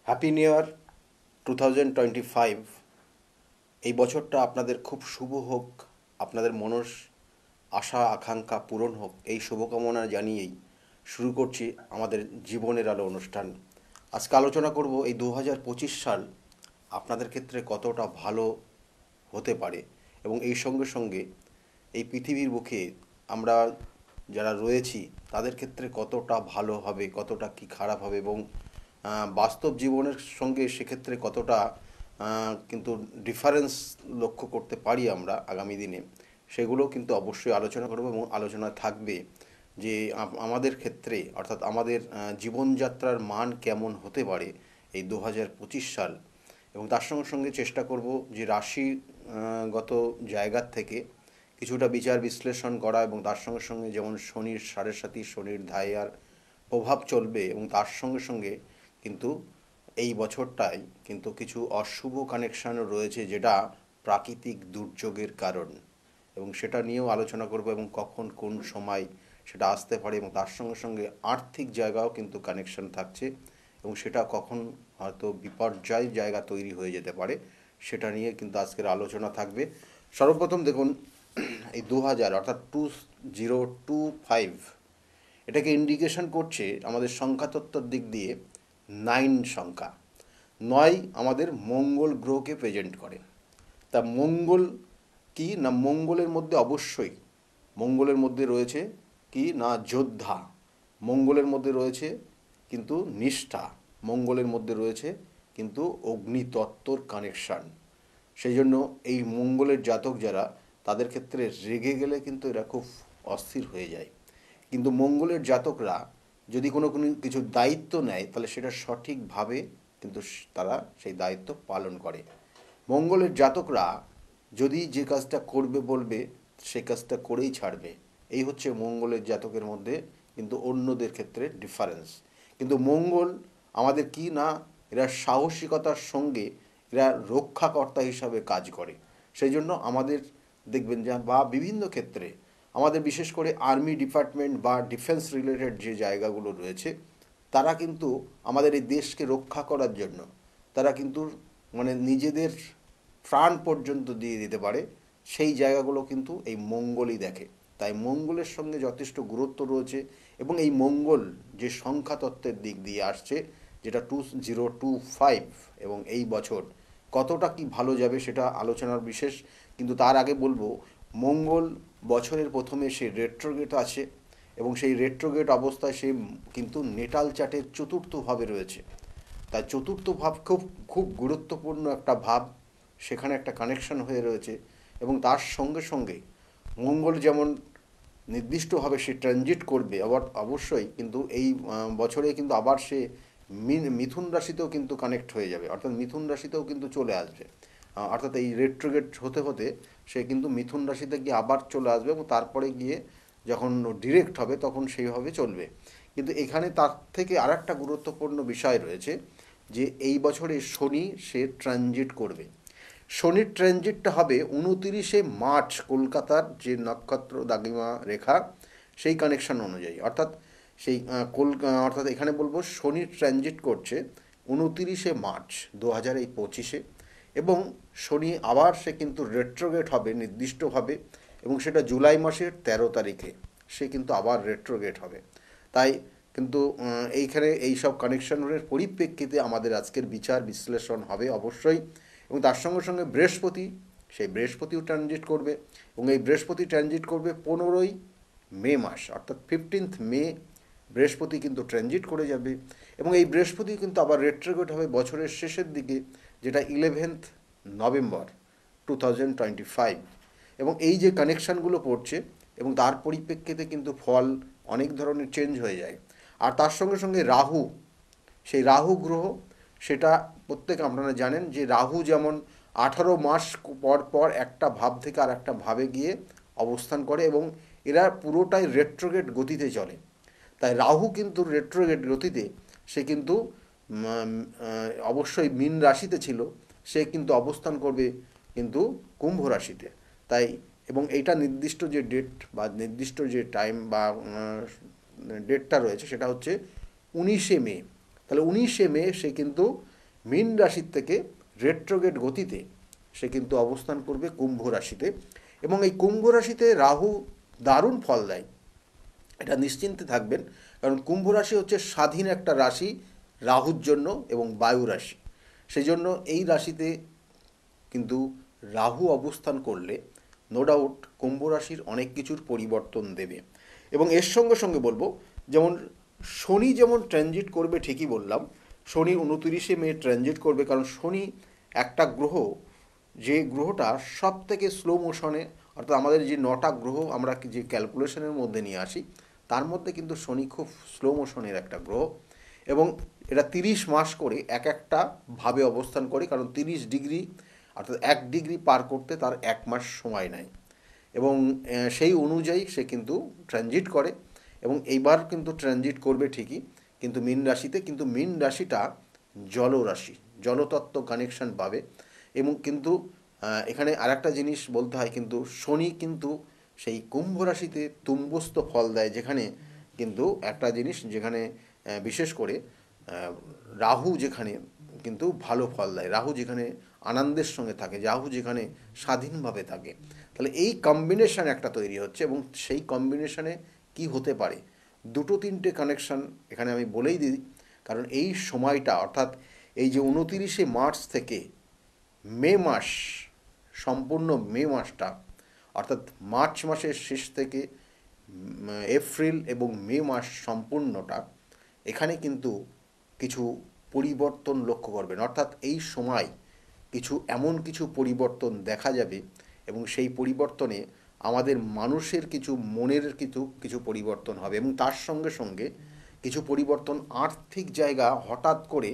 Happy new year 2025। এই বছরটা আপনাদের খুব শুভ হোক, আপনাদের মনস আশা আকাঙ্ক্ষা পূরণ হোক, এই শুভকামনা জানিয়েই শুরু করছি আমাদের জীবনের আলো অনুষ্ঠান। আজকে আলোচনা করব এই 2025 সাল আপনাদের ক্ষেত্রে কতটা ভালো হতে পারে, এবং এই সঙ্গে সঙ্গে এই পৃথিবীর বুকে আমরা যারা রয়েছি তাদের ক্ষেত্রে কতটা ভালো হবে, কতটা কি খারাপ হবে, এবং বাস্তব জীবনের সঙ্গে সেক্ষেত্রে কতটা কিন্তু ডিফারেন্স লক্ষ্য করতে পারি আমরা আগামী দিনে, সেগুলো কিন্তু অবশ্যই আলোচনা করব। এবং আলোচনা থাকবে যে আমাদের ক্ষেত্রে অর্থাৎ আমাদের জীবনযাত্রার মান কেমন হতে পারে এই 2025 সাল। এবং তার সঙ্গে সঙ্গে চেষ্টা করব যে রাশিগত জায়গার থেকে কিছুটা বিচার বিশ্লেষণ করা, এবং তার সঙ্গে সঙ্গে যেমন শনির সাড়ে সাতি, শনির ধাইয়ার প্রভাব চলবে, এবং তার সঙ্গে সঙ্গে কিন্তু এই বছরটায় কিন্তু কিছু অশুভ কানেকশানও রয়েছে যেটা প্রাকৃতিক দুর্যোগের কারণ, এবং সেটা নিয়েও আলোচনা করব, এবং কখন কোন সময় সেটা আসতে পারে, এবং তার সঙ্গে সঙ্গে আর্থিক জায়গাও কিন্তু কানেকশন থাকছে, এবং সেটা কখন হয়তো বিপর্যয় জায়গা তৈরি হয়ে যেতে পারে, সেটা নিয়ে কিন্তু আজকের আলোচনা থাকবে। সর্বপ্রথম দেখুন, এই 2000 অর্থাৎ 2025 এটাকে ইন্ডিকেশন করছে আমাদের সংখ্যাতত্ত্বের দিক দিয়ে 9 সংখ্যা। 9 আমাদের মঙ্গল গ্রহকে প্রেজেন্ট করে। তা মঙ্গল কি না, মঙ্গলের মধ্যে অবশ্যই মঙ্গলের মধ্যে রয়েছে কি না যোদ্ধা, মঙ্গলের মধ্যে রয়েছে কিন্তু নিষ্ঠা, মঙ্গলের মধ্যে রয়েছে কিন্তু অগ্নিতত্ত্বর কানেকশান। সেই জন্য এই মঙ্গলের জাতক যারা, তাদের ক্ষেত্রে রেগে গেলে কিন্তু এরা খুব অস্থির হয়ে যায়, কিন্তু মঙ্গলের জাতকরা যদি কোনো কোনো কিছু দায়িত্ব নেয় তাহলে সেটা সঠিকভাবে কিন্তু তারা সেই দায়িত্ব পালন করে। মঙ্গলের জাতকরা যদি যে কাজটা করবে বলবে সেই কাজটা করেই ছাড়বে। এই হচ্ছে মঙ্গলের জাতকের মধ্যে কিন্তু অন্যদের ক্ষেত্রে ডিফারেন্স। কিন্তু মঙ্গল আমাদের কি না, এরা সাহসিকতার সঙ্গে এরা রক্ষাকর্তা হিসাবে কাজ করে। সেই জন্য আমাদের দেখবেন যে বা বিভিন্ন ক্ষেত্রে আমাদের বিশেষ করে আর্মি ডিপার্টমেন্ট বা ডিফেন্স রিলেটেড যে জায়গাগুলো রয়েছে, তারা কিন্তু আমাদের এই দেশকে রক্ষা করার জন্য তারা কিন্তু মানে নিজেদের প্রাণ পর্যন্ত দিয়ে দিতে পারে। সেই জায়গাগুলো কিন্তু এই মঙ্গলই দেখে। তাই মঙ্গলের সঙ্গে যথেষ্ট গুরুত্ব রয়েছে, এবং এই মঙ্গল যে সংখ্যাতত্ত্বের দিক দিয়ে আসছে যেটা 2025, এবং এই বছর কতটা কি ভালো যাবে সেটা আলোচনার বিশেষ। কিন্তু তার আগে বলবো, মঙ্গল বছরের প্রথমে সে রেট্রোগেট আছে, এবং সেই রেট্রোগেট অবস্থায় সে কিন্তু নেটাল চার্টের চতুর্থ ভাবে রয়েছে। তাই চতুর্থ ভাব খুব খুব গুরুত্বপূর্ণ একটা ভাব, সেখানে একটা কানেকশন হয়ে রয়েছে। এবং তার সঙ্গে সঙ্গে মঙ্গল যেমন নির্দিষ্টভাবে সে ট্রানজিট করবে, আবার অবশ্যই কিন্তু এই বছরে কিন্তু আবার সে মিথুন রাশিতেও কিন্তু কানেক্ট হয়ে যাবে, অর্থাৎ মিথুন রাশিতেও কিন্তু চলে আসবে। অর্থাৎ এই রেট্রোগেট হতে হতে সে কিন্তু মিথুন রাশিতে গিয়ে আবার চলে আসবে, এবং তারপরে গিয়ে যখন ডিরেক্ট হবে তখন সেইভাবে চলবে। কিন্তু এখানে তার থেকে আর একটা গুরুত্বপূর্ণ বিষয় রয়েছে, যে এই বছরে শনি সে ট্রানজিট করবে। শনির ট্রানজিটটা হবে 29শে মার্চ, কলকাতার যে নক্ষত্র দাগিমা রেখা সেই কানেকশন অনুযায়ী, অর্থাৎ সেই অর্থাৎ এখানে বলবো শনির ট্রানজিট করছে 29শে মার্চ 2025, এবং শনি আবার সে কিন্তু রেট্রোগেট হবে নির্দিষ্টভাবে, এবং সেটা জুলাই মাসের 13 তারিখে সে কিন্তু আবার রেট্রোগেট হবে। তাই কিন্তু এইখানে এইসব কানেকশনের পরিপ্রেক্ষিতে আমাদের আজকের বিচার বিশ্লেষণ হবে অবশ্যই। এবং তার সঙ্গে সঙ্গে বৃহস্পতি, সেই বৃহস্পতিও ট্রানজিট করবে, এবং এই বৃহস্পতি ট্রানজিট করবে 15ই মে মাস, অর্থাৎ 15th মে বৃহস্পতি কিন্তু ট্রানজিট করে যাবে। এবং এই বৃহস্পতি কিন্তু আবার রেট্রোগেট হবে বছরের শেষের দিকে, যেটা 11th নভেম্বর 2025। এবং এই যে কানেকশানগুলো পড়ছে, এবং তার পরিপ্রেক্ষিতে কিন্তু ফল অনেক ধরনের চেঞ্জ হয়ে যায়। আর তার সঙ্গে সঙ্গে রাহু, সেই রাহু গ্রহ, সেটা প্রত্যেকে আপনারা জানেন যে রাহু যেমন 18 মাস পর পর একটা ভাব থেকে আর একটা ভাবে গিয়ে অবস্থান করে, এবং এরা পুরোটাই রেট্রোগেট গতিতে চলে। তাই রাহু কিন্তু রেট্রোগেট গতিতে সে কিন্তু অবশ্যই মীন রাশিতে ছিল, সে কিন্তু অবস্থান করবে কিন্তু কুম্ভ রাশিতে। তাই এবং এইটা নির্দিষ্ট যে ডেট বা নির্দিষ্ট যে টাইম বা ডেটটা রয়েছে সেটা হচ্ছে 19শে মে। তাহলে 19শে মে সে কিন্তু মীন রাশির থেকে রেট্রোগেট গতিতে সে কিন্তু অবস্থান করবে কুম্ভ রাশিতে, এবং এই কুম্ভ রাশিতে রাহু দারুণ ফল দেয়, এটা নিশ্চিন্তে থাকবেন। কারণ কুম্ভ রাশি হচ্ছে স্বাধীন একটা রাশি রাহুর জন্য এবং বায়ু রাশি, সেই জন্য এই রাশিতে কিন্তু রাহু অবস্থান করলে নো ডাউট কুম্ভ রাশির অনেক কিছুর পরিবর্তন দেবে। এবং এর সঙ্গে সঙ্গে বলবো, যেমন শনি যেমন ট্রানজিট করবে, ঠিকই বললাম, শনি 29শে মে ট্রানজিট করবে, কারণ শনি একটা গ্রহ, যে গ্রহটা সব থেকে স্লো মোশনে, অর্থাৎ আমাদের যে 9টা গ্রহ আমরা যে ক্যালকুলেশনের মধ্যে নিয়ে আসি তার মধ্যে কিন্তু শনি খুব স্লো মোশনের একটা গ্রহ, এবং এটা 30 মাস করে এক একটা ভাবে অবস্থান করে, কারণ 30 ডিগ্রি অর্থাৎ 1 ডিগ্রি পার করতে তার 1 মাস সময় নেয়, এবং সেই অনুযায়ী সে কিন্তু ট্রানজিট করে, এবং এইবার কিন্তু ট্রানজিট করবে ঠিকই, কিন্তু মীন রাশিতে, কিন্তু মীন রাশিটা জলরাশি, জলতত্ত্ব কানেকশন পাবে। এবং কিন্তু এখানে আরেকটা জিনিস বলতে হয়, কিন্তু শনি কিন্তু সেই কুম্ভ রাশিতে তুম্বস্থ ফল দেয়, যেখানে কিন্তু একটা জিনিস, যেখানে বিশেষ করে রাহু যেখানে কিন্তু ভালো ফল দেয়, রাহু যেখানে আনন্দের সঙ্গে থাকে, রাহু যেখানে স্বাধীনভাবে থাকে, তাহলে এই কম্বিনেশন একটা তৈরি হচ্ছে। এবং সেই কম্বিনেশনে কি হতে পারে, দুটো তিনটে কানেকশন এখানে আমি বলেই দিই, কারণ এই সময়টা অর্থাৎ এই যে 29শে মার্চ থেকে মে মাস, সম্পূর্ণ মে মাসটা, অর্থাৎ মার্চ মাসের শেষ থেকে এপ্রিল এবং মে মাস সম্পূর্ণটা, এখানে কিন্তু কিছু পরিবর্তন লক্ষ্য করবেন, অর্থাৎ এই সময় কিছু এমন কিছু পরিবর্তন দেখা যাবে, এবং সেই পরিবর্তনে আমাদের মানুষের কিছু মনের কিছু কিছু পরিবর্তন হবে, এবং তার সঙ্গে সঙ্গে কিছু পরিবর্তন আর্থিক জায়গা, হঠাৎ করে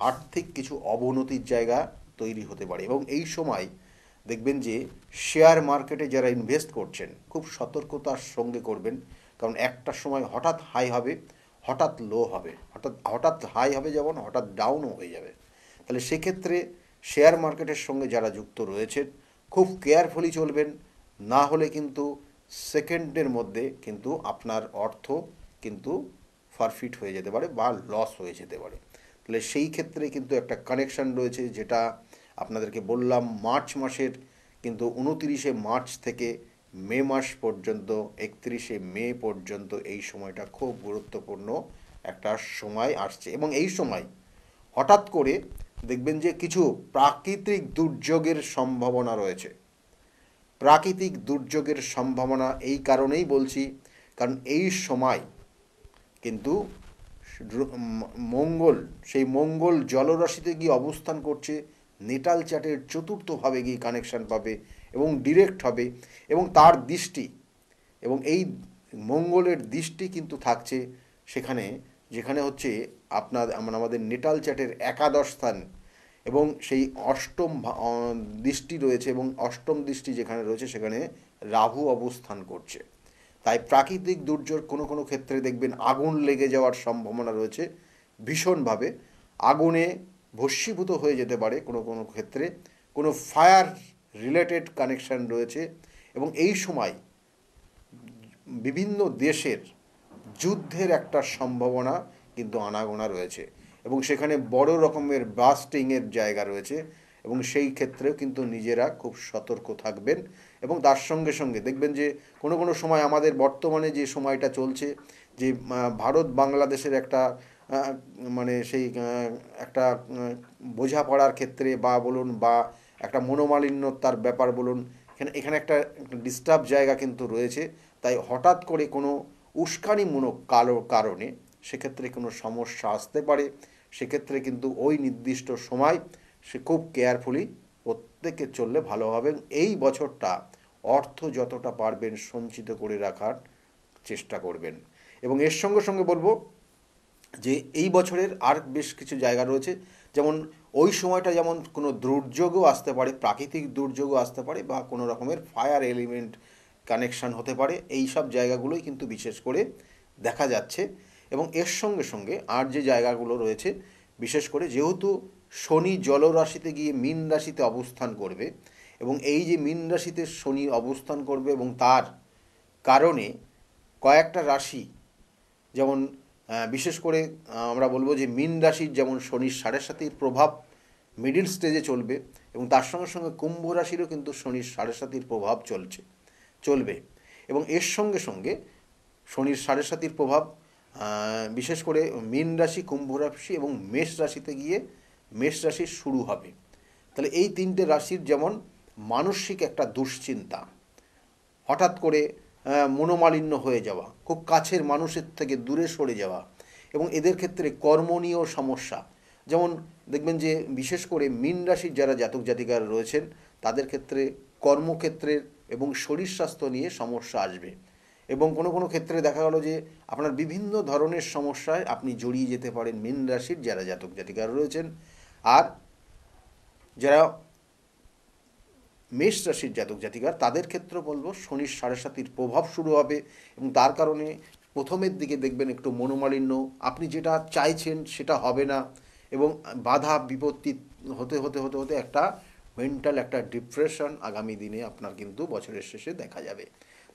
আর্থিক কিছু অবনতির জায়গা তৈরি হতে পারে। এবং এই সময় দেখবেন যে শেয়ার মার্কেটে যারা ইনভেস্ট করছেন খুব সতর্কতার সঙ্গে করবেন, কারণ একটা সময় হঠাৎ হাই হবে, হঠাৎ লো হবে, হঠাৎ হঠাৎ হাই হবে, যেমন হঠাৎ ডাউনও হয়ে যাবে। তাহলে সেক্ষেত্রে শেয়ার মার্কেটের সঙ্গে যারা যুক্ত রয়েছেন খুব কেয়ারফুলি চলবেন, না হলে কিন্তু সেকেন্ডের মধ্যে কিন্তু আপনার অর্থ কিন্তু ফরফিট হয়ে যেতে পারে বা লস হয়ে যেতে পারে। তাহলে সেই ক্ষেত্রে কিন্তু একটা কানেকশান রয়েছে, যেটা আপনাদেরকে বললাম, মার্চ মাসের কিন্তু 29শে মার্চ থেকে মে মাস পর্যন্ত, 31শে মে পর্যন্ত এই সময়টা খুব গুরুত্বপূর্ণ একটা সময় আসছে। এবং এই সময় হঠাৎ করে দেখবেন যে কিছু প্রাকৃতিক দুর্যোগের সম্ভাবনা রয়েছে। প্রাকৃতিক দুর্যোগের সম্ভাবনা এই কারণেই বলছি, কারণ এই সময় কিন্তু মঙ্গল, সেই মঙ্গল জলরাশিতে গিয়ে অবস্থান করছে, নেটাল চার্টের চতুর্থভাবে গিয়ে কানেকশান পাবে এবং ডিরেক্ট হবে, এবং তার দৃষ্টি, এবং এই মঙ্গলের দৃষ্টি কিন্তু থাকছে সেখানে, যেখানে হচ্ছে আপনার আমাদের নেটাল চার্টের একাদশ স্থান, এবং সেই অষ্টম দৃষ্টি রয়েছে, এবং অষ্টম দৃষ্টি যেখানে রয়েছে সেখানে রাহু অবস্থান করছে। তাই প্রাকৃতিক দুর্যোগ কোনো কোনো ক্ষেত্রে দেখবেন আগুন লেগে যাওয়ার সম্ভাবনা রয়েছে, ভীষণভাবে আগুনে ভস্মীভূত হয়ে যেতে পারে কোনো কোনো ক্ষেত্রে, কোনো ফায়ার রিলেটেড কানেকশান রয়েছে। এবং এই সময় বিভিন্ন দেশের যুদ্ধের একটা সম্ভাবনা কিন্তু আনাগোনা রয়েছে, এবং সেখানে বড় রকমের বাস্টিংয়ের জায়গা রয়েছে, এবং সেই ক্ষেত্রেও কিন্তু নিজেরা খুব সতর্ক থাকবেন। এবং তার সঙ্গে সঙ্গে দেখবেন যে কোনো কোনো সময় আমাদের বর্তমানে যে সময়টা চলছে, যে ভারত বাংলাদেশের একটা মানে সেই একটা বোঝাপড়ার ক্ষেত্রে বা বলুন, বা একটা মনোমালিন্যতার ব্যাপার বলুন, এখানে এখানে একটা ডিস্টার্ব জায়গা কিন্তু রয়েছে। তাই হঠাৎ করে কোনো উস্কানিমূলক কারণে সেক্ষেত্রে কোনো সমস্যা আসতে পারে, সেক্ষেত্রে কিন্তু ওই নির্দিষ্ট সময় সে খুব কেয়ারফুলি প্রত্যেকে চললে ভালো হবে। এই বছরটা অর্থ যতটা পারবেন সঞ্চিত করে রাখার চেষ্টা করবেন। এবং এর সঙ্গে সঙ্গে বলবো যে এই বছরের আর বেশ কিছু জায়গা রয়েছে, যেমন ওই সময়টা যেমন কোনো দুর্যোগও আসতে পারে, প্রাকৃতিক দুর্যোগও আসতে পারে, বা কোনো রকমের ফায়ার এলিমেন্ট কানেকশান হতে পারে, এই সব জায়গাগুলোই কিন্তু বিশেষ করে দেখা যাচ্ছে। এবং এর সঙ্গে সঙ্গে আর যে জায়গাগুলো রয়েছে, বিশেষ করে যেহেতু শনি জলরাশিতে গিয়ে মীন রাশিতে অবস্থান করবে, এবং এই যে মীন রাশিতে শনি অবস্থান করবে, এবং তার কারণে কয়েকটা রাশি, যেমন বিশেষ করে আমরা বলবো যে মীন রাশির যেমন শনির 7.5 প্রভাব মিডিল স্টেজে চলবে, এবং তার সঙ্গে সঙ্গে কুম্ভ রাশিরও কিন্তু শনির 7.5 প্রভাব চলবে। এবং এর সঙ্গে সঙ্গে শনির 7.5 প্রভাব বিশেষ করে মীন রাশি, কুম্ভ রাশি এবং মেষ রাশিতে গিয়ে মেষ রাশির শুরু হবে। তাহলে এই 3টে রাশির যেমন মানসিক একটা দুশ্চিন্তা, হঠাৎ করে মনোমালিন্য হয়ে যাওয়া, খুব কাছের মানুষের থেকে দূরে সরে যাওয়া, এবং এদের ক্ষেত্রে কর্ম নিয়েও সমস্যা। যেমন দেখবেন যে বিশেষ করে মীন রাশির যারা জাতক জাতিকারা রয়েছেন তাদের ক্ষেত্রে কর্মক্ষেত্রের এবং শরীর স্বাস্থ্য নিয়ে সমস্যা আসবে, এবং কোনো কোনো ক্ষেত্রে দেখা গেল যে আপনার বিভিন্ন ধরনের সমস্যায় আপনি জড়িয়ে যেতে পারেন মীন রাশির যারা জাতক জাতিকারা রয়েছেন। আর যারা মেষ রাশির জাতক জাতিকার তাদের ক্ষেত্রে বলবো শনির 7.5 প্রভাব শুরু হবে, এবং তার কারণে প্রথমের দিকে দেখবেন একটু মনোমালিন্য, আপনি যেটা চাইছেন সেটা হবে না, এবং বাধা বিপত্তি হতে হতে হতে হতে একটা মেন্টাল একটা ডিপ্রেশন আগামী দিনে আপনার কিন্তু বছরের শেষে দেখা যাবে।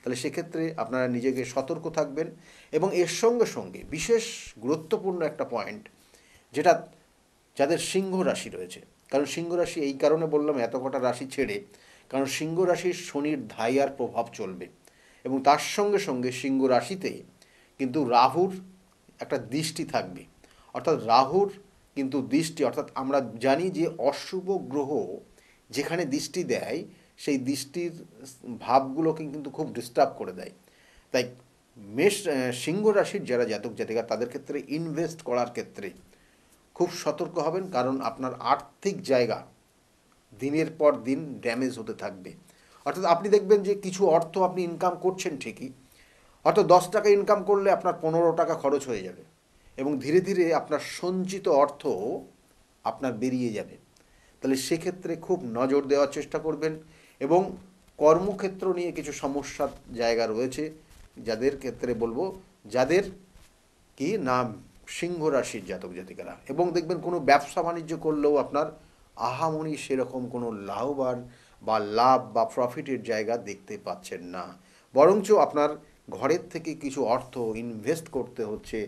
তাহলে সেক্ষেত্রে আপনারা নিজেকে সতর্ক থাকবেন। এবং এর সঙ্গে সঙ্গে বিশেষ গুরুত্বপূর্ণ একটা পয়েন্ট, যেটা যাদের সিংহ রাশি রয়েছে, কারণ সিংহ রাশি এই কারণে বললাম এত কটা রাশি ছেড়ে, কারণ সিংহ রাশির শনির ধাইয়ার প্রভাব চলবে, এবং তার সঙ্গে সঙ্গে সিংহ রাশিতে কিন্তু রাহুর একটা দৃষ্টি থাকবে। অর্থাৎ রাহুর কিন্তু দৃষ্টি, অর্থাৎ আমরা জানি যে অশুভ গ্রহ যেখানে দৃষ্টি দেয় সেই দৃষ্টির ভাবগুলোকে কিন্তু খুব ডিস্টার্ব করে দেয়। তাই সিংহ রাশির যারা জাতক জাতিকা তাদের ক্ষেত্রে ইনভেস্ট করার ক্ষেত্রে খুব সতর্ক হবেন, কারণ আপনার আর্থিক জায়গা দিনের পর দিন ড্যামেজ হতে থাকবে। অর্থাৎ আপনি দেখবেন যে কিছু অর্থ আপনি ইনকাম করছেন ঠিকই, অর্থাৎ 10 টাকা ইনকাম করলে আপনার 15 টাকা খরচ হয়ে যাবে, এবং ধীরে ধীরে আপনার সঞ্চিত অর্থ আপনার বেরিয়ে যাবে। তাহলে সেক্ষেত্রে খুব নজর দেওয়ার চেষ্টা করবেন। এবং কর্মক্ষেত্র নিয়ে কিছু সমস্যার জায়গা রয়েছে যাদের ক্ষেত্রে বলবো, যাদের কি নাম সিংহ রাশির জাতক জাতিকারা, এবং দেখবেন কোনো ব্যবসা বাণিজ্য করলেও আপনার আহামনি সেরকম কোনো লাভবান বা লাভ বা প্রফিটের জায়গা দেখতে পাচ্ছেন না, বরঞ্চ আপনার ঘরের থেকে কিছু অর্থ ইনভেস্ট করতে হচ্ছে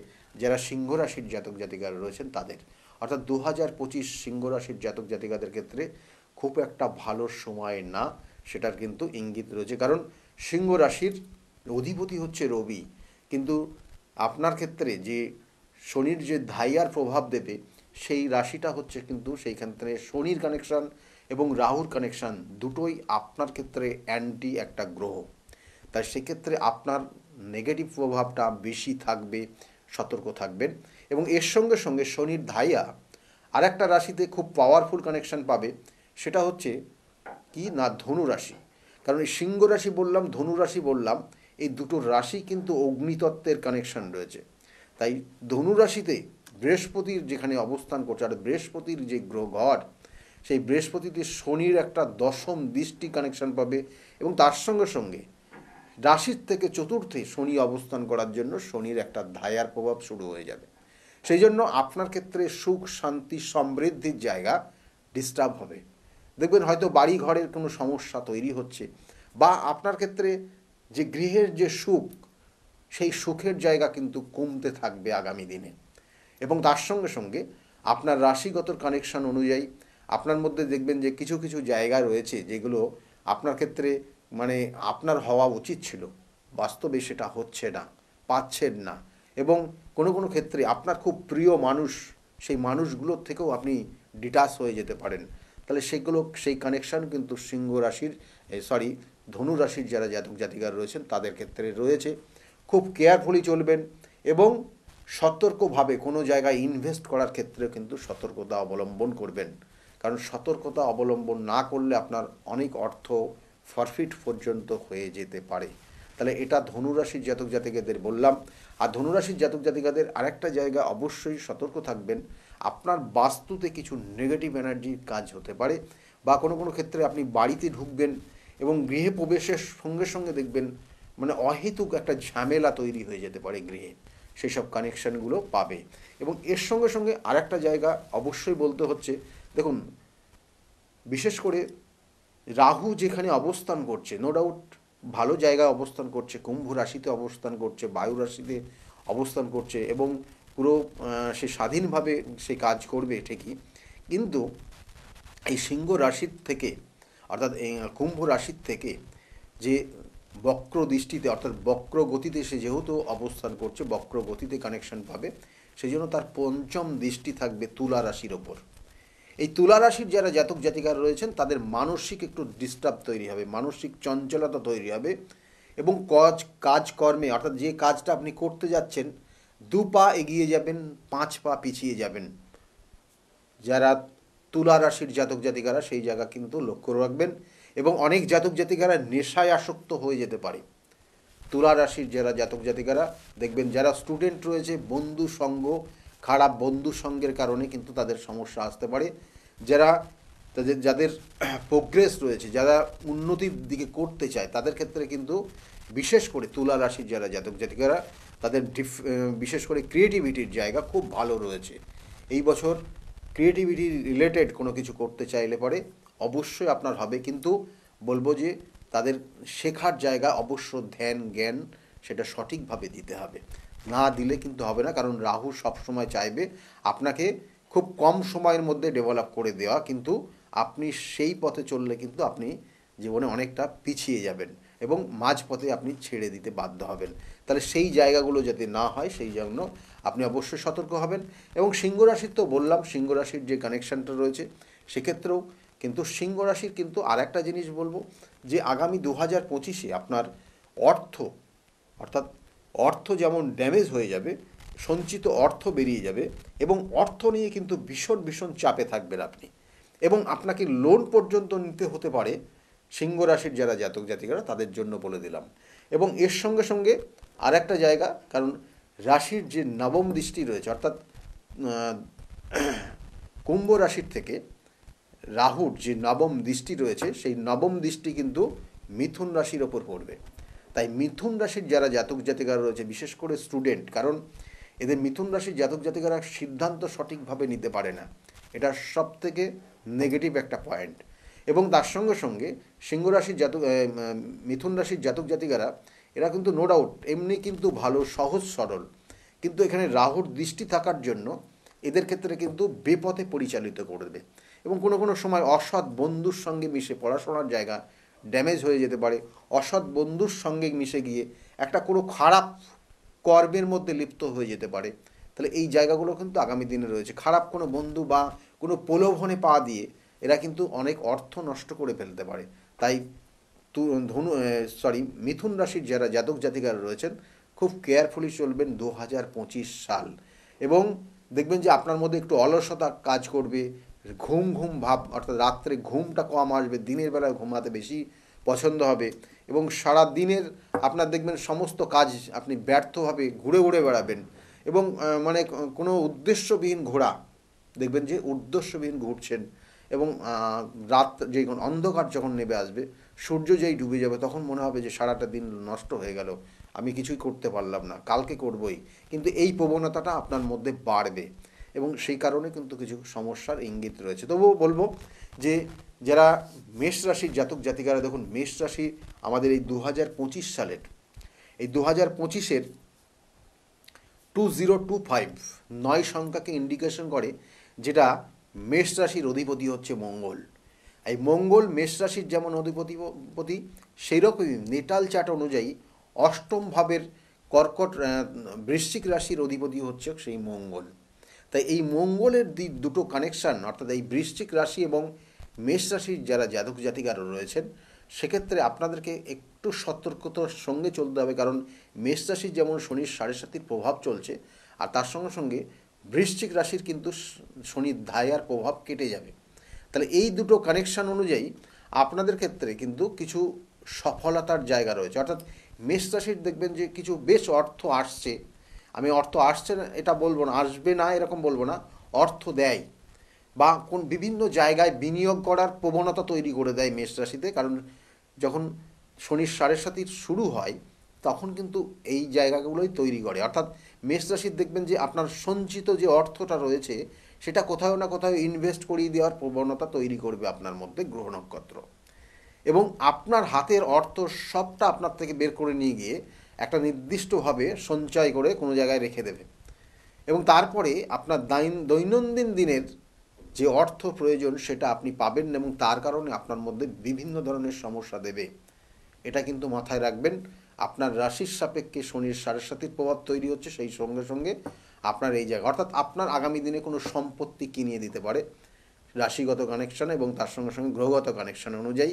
যারা সিংহ রাশির জাতক জাতিকারা রয়েছেন তাদের। অর্থাৎ 2025 সিংহ রাশির জাতক জাতিকাদের ক্ষেত্রে খুব একটা ভালো সময় না, সেটার কিন্তু ইঙ্গিত রয়েছে। কারণ সিংহ রাশির অধিপতি হচ্ছে রবি, কিন্তু আপনার ক্ষেত্রে যে শনির যে ধাইয়ার প্রভাব দেবে সেই রাশিটা হচ্ছে কিন্তু সেই ক্ষেত্রে শনির কানেকশান এবং রাহুর কানেকশান দুটোই আপনার ক্ষেত্রে অ্যান্টি একটা গ্রহ। তাই সেক্ষেত্রে আপনার নেগেটিভ প্রভাবটা বেশি থাকবে, সতর্ক থাকবেন। এবং এর সঙ্গে সঙ্গে শনির ধাইয়া আর একটা রাশিতে খুব পাওয়ারফুল কানেকশান পাবে, সেটা হচ্ছে কি না ধনু রাশি। কারণ এই সিংহ রাশি বললাম, ধনু রাশি বললাম, এই দুটো রাশি কিন্তু অগ্নিতত্ত্বের কানেকশান রয়েছে। তাই ধনু রাশিতে বৃহস্পতির যেখানে অবস্থান করছে, আর বৃহস্পতির যে ঘর, সেই বৃহস্পতিতে শনির একটা 10ম দৃষ্টি কানেকশান পাবে, এবং তার সঙ্গে সঙ্গে রাশির থেকে চতুর্থে শনি অবস্থান করার জন্য শনির একটা ধায়ার প্রভাব শুরু হয়ে যাবে। সেই জন্য আপনার ক্ষেত্রে সুখ শান্তি সমৃদ্ধির জায়গা ডিস্টার্ব হবে। দেখবেন হয়তো বাড়ি ঘরের কোনো সমস্যা তৈরি হচ্ছে, বা আপনার ক্ষেত্রে যে গৃহের যে সুখ, সেই সুখের জায়গা কিন্তু কমতে থাকবে আগামী দিনে। এবং তার সঙ্গে সঙ্গে আপনার রাশিগত কানেকশান অনুযায়ী আপনার মধ্যে দেখবেন যে কিছু কিছু জায়গা রয়েছে যেগুলো আপনার ক্ষেত্রে মানে আপনার হওয়া উচিত ছিল, বাস্তবে সেটা হচ্ছে না, পাচ্ছেন না, এবং কোনো কোনো ক্ষেত্রে আপনার খুব প্রিয় মানুষ, সেই মানুষগুলোর থেকেও আপনি ডিটাচ হয়ে যেতে পারেন। তাহলে সেই কানেকশান কিন্তু সিংহ রাশির ধনু রাশির যারা জাতক জাতিকার রয়েছেন তাদের ক্ষেত্রে রয়েছে। খুব কেয়ারফুলি চলবেন, এবং সতর্কভাবে কোনো জায়গায় ইনভেস্ট করার ক্ষেত্রেও কিন্তু সতর্কতা অবলম্বন করবেন, কারণ সতর্কতা অবলম্বন না করলে আপনার অনেক অর্থ ফরফিট পর্যন্ত হয়ে যেতে পারে। তাহলে এটা ধনুরাশির জাতক জাতিকাদের বললাম। আর ধনুরাশির জাতক জাতিকাদের আরেকটা জায়গা অবশ্যই সতর্ক থাকবেন, আপনার বাস্তুতে কিছু নেগেটিভ এনার্জির কাজ হতে পারে, বা কোনো কোনো ক্ষেত্রে আপনি বাড়িতে ঢুকবেন এবং গৃহে প্রবেশের সঙ্গে সঙ্গে দেখবেন মানে অহেতুক একটা ঝামেলা তৈরি হয়ে যেতে পারে গৃহে, সেই সব কানেকশানগুলো পাবে। এবং এর সঙ্গে সঙ্গে আরেকটা জায়গা অবশ্যই বলতে হচ্ছে, দেখুন বিশেষ করে রাহু যেখানে অবস্থান করছে, নো ডাউট ভালো জায়গায় অবস্থান করছে, কুম্ভ রাশিতে অবস্থান করছে, বায়ু রাশিতে অবস্থান করছে, এবং পুরো সে স্বাধীনভাবে সে কাজ করবে ঠিকই, কিন্তু এই সিংহ রাশির থেকে অর্থাৎ এই কুম্ভ রাশির থেকে যে বক্র দৃষ্টিতে অর্থাৎ বক্র গতিতে সে যেহেতু অবস্থান করছে, বক্র গতিতে কানেকশন পাবে, সেই জন্য তার পঞ্চম দৃষ্টি থাকবে তুলা রাশির ওপর। এই তুলা রাশির যারা জাতক জাতিকারা রয়েছেন তাদের মানসিক একটু ডিস্টার্ব তৈরি হবে, মানসিক চঞ্চলতা তৈরি হবে, এবং কাজকর্মে অর্থাৎ যে কাজটা আপনি করতে যাচ্ছেন 2 পা এগিয়ে যাবেন, 5 পা পিছিয়ে যাবেন। যারা তুলা রাশির জাতক জাতিকারা সেই জায়গা কিন্তু লক্ষ্য রাখবেন, এবং অনেক জাতক জাতিকারা নেশায় আসক্ত হয়ে যেতে পারে। তুলা রাশির যারা জাতক জাতিকারা দেখবেন, যারা স্টুডেন্ট রয়েছে, বন্ধু সঙ্গ, খারাপ বন্ধু সঙ্গের কারণে কিন্তু তাদের সমস্যা আসতে পারে। যারা যাদের প্রোগ্রেস রয়েছে, যারা উন্নতির দিকে করতে চায়, তাদের ক্ষেত্রে কিন্তু বিশেষ করে তুলা রাশির যারা জাতক জাতিকারা তাদের বিশেষ করে ক্রিয়েটিভিটির জায়গা খুব ভালো রয়েছে। এই বছর ক্রিয়েটিভিটি রিলেটেড কোনো কিছু করতে চাইলে পরে অবশ্যই আপনার হবে, কিন্তু বলবো যে তাদের শেখার জায়গা অবশ্য ধ্যান জ্ঞান সেটা সঠিকভাবে দিতে হবে, না দিলে কিন্তু হবে না। কারণ রাহু সবসময় চাইবে আপনাকে খুব কম সময়ের মধ্যে ডেভেলপ করে দেওয়া, কিন্তু আপনি সেই পথে চললে কিন্তু আপনি জীবনে অনেকটা পিছিয়ে যাবেন এবং মাঝপথে আপনি ছেড়ে দিতে বাধ্য হবেন। তাহলে সেই জায়গাগুলো যাতে না হয় সেই জন্য আপনি অবশ্যই সতর্ক হবেন। এবং সিংহ রাশির তো বললাম, সিংহ রাশির যে কানেকশানটা রয়েছে সেক্ষেত্রেও কিন্তু সিংহ রাশির কিন্তু আর একটা জিনিস বলবো যে আগামী 2025-এ আপনার অর্থ অর্থাৎ অর্থ যেমন ড্যামেজ হয়ে যাবে, সঞ্চিত অর্থ বেরিয়ে যাবে, এবং অর্থ নিয়ে কিন্তু ভীষণ ভীষণ চাপে থাকবেন আপনি, এবং আপনাকে লোন পর্যন্ত নিতে হতে পারে। সিংহ রাশির যারা জাতক জাতিকারা তাদের জন্য বলে দিলাম। এবং এর সঙ্গে সঙ্গে আর একটা জায়গা, কারণ রাশির যে নবম দৃষ্টি রয়েছে অর্থাৎ কুম্ভ রাশির থেকে রাহুর যে নবম দৃষ্টি রয়েছে সেই নবম দৃষ্টি কিন্তু মিথুন রাশির ওপর পড়বে। তাই মিথুন রাশির যারা জাতক জাতিকারা রয়েছে, বিশেষ করে স্টুডেন্ট, কারণ এদের মিথুন রাশির জাতক জাতিকারা সিদ্ধান্ত সঠিকভাবে নিতে পারে না, এটা সবথেকে নেগেটিভ একটা পয়েন্ট। এবং তার সঙ্গে সঙ্গে সিংহ রাশির মিথুন রাশির জাতক জাতিকারা এরা কিন্তু নো ডাউট এমনি কিন্তু ভালো সহজ সরল, কিন্তু এখানে রাহুর দৃষ্টি থাকার জন্য এদের ক্ষেত্রে কিন্তু বেপথে পরিচালিত করবে, এবং কোনো কোনো সময় অসৎ বন্ধুর সঙ্গে মিশে পড়াশোনার জায়গা ড্যামেজ হয়ে যেতে পারে। অসৎ বন্ধুর সঙ্গে মিশে গিয়ে একটা কোনো খারাপ কর্মের মধ্যে লিপ্ত হয়ে যেতে পারে। তাহলে এই জায়গাগুলো কিন্তু আগামী দিনে রয়েছে। খারাপ কোনো বন্ধু বা কোনো প্রলোভনে পা দিয়ে এরা কিন্তু অনেক অর্থ নষ্ট করে ফেলতে পারে। তাই মিথুন রাশির যারা জাতক জাতিকারা রয়েছেন খুব কেয়ারফুলি চলবেন 2025 সাল। এবং দেখবেন যে আপনার মধ্যে একটু অলসতা কাজ করবে, ঘুম ঘুম ভাব অর্থাৎ রাত্রে ঘুমটা কম আসবে, দিনের বেলায় ঘুমাতে বেশি পছন্দ হবে, এবং সারা দিনের আপনার দেখবেন সমস্ত কাজ আপনি ব্যর্থভাবে ঘুরে ঘুরে বেড়াবেন, এবং মানে কোনো উদ্দেশ্যবিহীন ঘোরা, দেখবেন যে উদ্দেশ্যবিহীন ঘুরছেন। এবং রাত যখন অন্ধকার যখন নেমে আসবে, সূর্য যেই ডুবে যাবে, তখন মনে হবে যে সারাটা দিন নষ্ট হয়ে গেল, আমি কিছুই করতে পারলাম না, কালকে করবই। কিন্তু এই প্রবণতাটা আপনার মধ্যে বাড়বে, এবং সেই কারণে কিন্তু কিছু সমস্যার ইঙ্গিত রয়েছে। তবুও বলবো যে যারা মেষ রাশির জাতক জাতিকারা, দেখুন মেষ রাশি আমাদের এই 2025 সালের এই 2025-এর 2025 9 সংখ্যাকে ইন্ডিকেশন করে, যেটা মেষ রাশির অধিপতি হচ্ছে মঙ্গল। এই মঙ্গল মেষ রাশির যেমন অধিপতি, সেই রকমই নেটাল চার্ট অনুযায়ী অষ্টম ভাবের বৃশ্চিক রাশির অধিপতি হচ্ছে সেই মঙ্গল। তাই এই মঙ্গলের দুটো কানেকশান অর্থাৎ এই বৃশ্চিক রাশি এবং মেষ রাশির যারা জাতক জাতিকারা রয়েছেন সেক্ষেত্রে আপনাদেরকে একটু সতর্কতার সঙ্গে চলতে হবে, কারণ মেষ রাশির যেমন শনির 7.5 প্রভাব চলছে, আর তার সঙ্গে সঙ্গে বৃশ্চিক রাশির কিন্তু শনির ধায়ার প্রভাব কেটে যাবে। তাহলে এই দুটো কানেকশান অনুযায়ী আপনাদের ক্ষেত্রে কিন্তু কিছু সফলতার জায়গা রয়েছে। অর্থাৎ মেষ রাশির দেখবেন যে কিছু বেশ অর্থ আসছে, আমি অর্থ আসছে না এটা বলবো না, আসবে না এরকম বলবো না, অর্থ দেয় বা কোন বিভিন্ন জায়গায় বিনিয়োগ করার প্রবণতা তৈরি করে দেয় মেষ রাশিতে। কারণ যখন শনির 7.5 শুরু হয় তখন কিন্তু এই জায়গাগুলোই তৈরি করে। অর্থাৎ মেষ রাশির দেখবেন যে আপনার সঞ্চিত যে অর্থটা রয়েছে সেটা কোথাও না কোথাও ইনভেস্ট করিয়ে দেওয়ার প্রবণতা তৈরি করবে আপনার মধ্যে গ্রহ নক্ষত্র, এবং আপনার হাতের অর্থ সবটা আপনার থেকে বের করে নিয়ে গিয়ে একটা নির্দিষ্টভাবে সঞ্চয় করে কোনো জায়গায় রেখে দেবে। এবং তারপরে আপনার দৈনন্দিন দিনের যে অর্থ প্রয়োজন সেটা আপনি পাবেন, এবং তার কারণে আপনার মধ্যে বিভিন্ন ধরনের সমস্যা দেবে। এটা কিন্তু মাথায় রাখবেন। আপনার রাশির সাপেক্ষে শনির 7.5 প্রভাব তৈরি হচ্ছে, সেই সঙ্গে সঙ্গে আপনার এই জায়গা, অর্থাৎ আপনার আগামী দিনে কোনো সম্পত্তি কিনিয়ে দিতে পারে রাশিগত কানেকশন এবং তার সঙ্গে সঙ্গে গ্রহগত কানেকশন অনুযায়ী